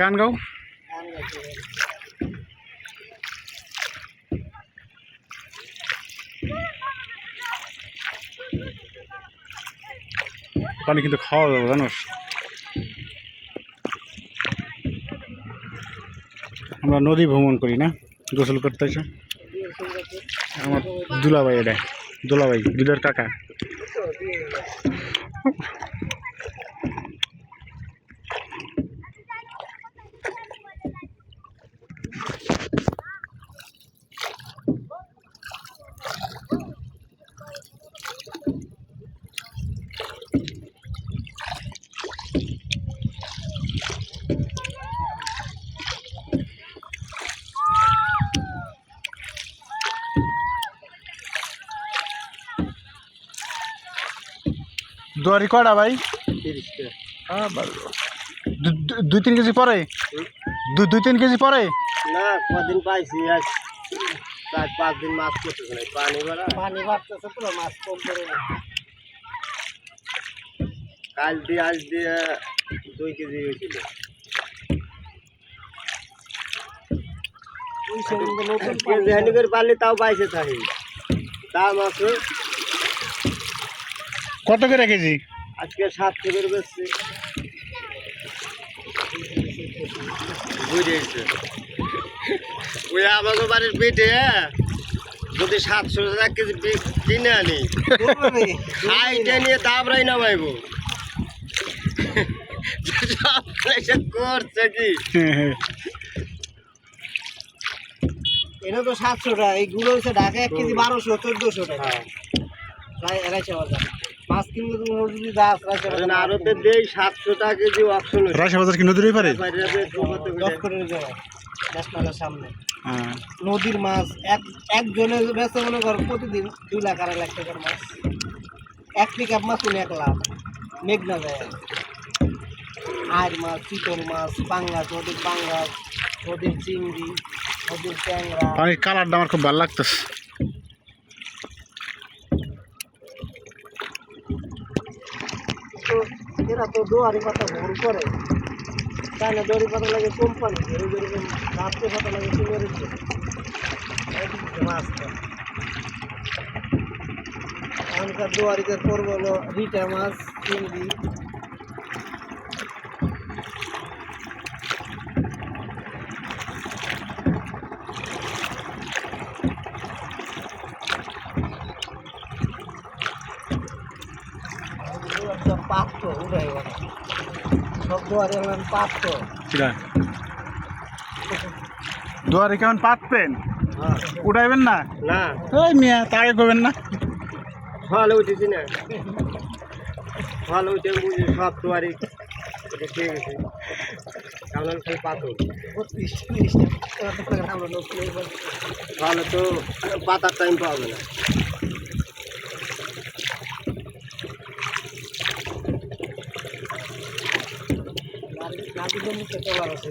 গান গাও। পানি কিন্তু খাওয়া যাবে জানোস। আমরা নদী ভ্রমণ করি না, গোসল করতে এসে। আমার দুলাভাই, এটা দুলাভাই, দুলার কাকা। দুয়ারি কটা ভাই? 2-3 কেজি পরে? 2-3 কেজি পরে না, কদিন পাইছি, 4-5 দিন মাছ করতেছে না, পানি বাড়তেছে তো, মাছ কম করে না। কাল দিয়ে আজ দিয়ে 2 কেজি হয়েছিল। কেজি হানি করে পারলে তাও বাইসে থাকি। দাম আছে কত করে কেজি? আজকে 700 করে বেচছে। বুঝেছে ওই আমাকে বাড়ির পেটে যদি 700 টাকা কেজি কিনে আনি, খাইটা নিয়ে দাবরাই নামাইব। করছে কি এটা তো 700 টাকা, এইগুলো হচ্ছে ঢাকা 1 কেজি 1200-1400 টাকা, প্রায় 250 টাকা। মাছ কিনলে যদি আরতে দেই 700 টাকা কেজি অপশন। রাজশাহী বাজার কি নদীর ওই পারে? সামনে নদীর মাছ একজনের বেচে মনে কর প্রতিদিন 2 লাখ 2.5 লাখ টাকার মাছ। 1 পিকআপ মাছ 1 লাখ মেঘনা যায়। আর মাছ, চিতল মাছ, পাঙ্গাস, নদীর পাঙ্গাস, নদীর চিংড়ি, নদীর ট্যাংরা। পানির কালারটা আমার খুব ভালো লাগতেছে। এরা তো দোয়ারি পাতা ভোর করে, তাই না? দড়ি পাতা লাগে কোম্পানি, রাত্রে পাতা লাগে সিমের মাছটা। এখনকার দোয়ারিতে পড়বো হলো রিটা মাছ, চিংড়ি। পাত্র উঠাই সব দোয়ারে হলেন পাত্র। দুয়ারে কেমন পাতবেন? উঠাইবেন না? না ওই মিয়া তাকে করবেন না। ভালো উঠেছি না, ভালো উঠে বুঝি সব দোয়ারি খেয়ে গেছে। কেমন খালি পাথর ভালো তো পাতার টাইম পাবে না। আছে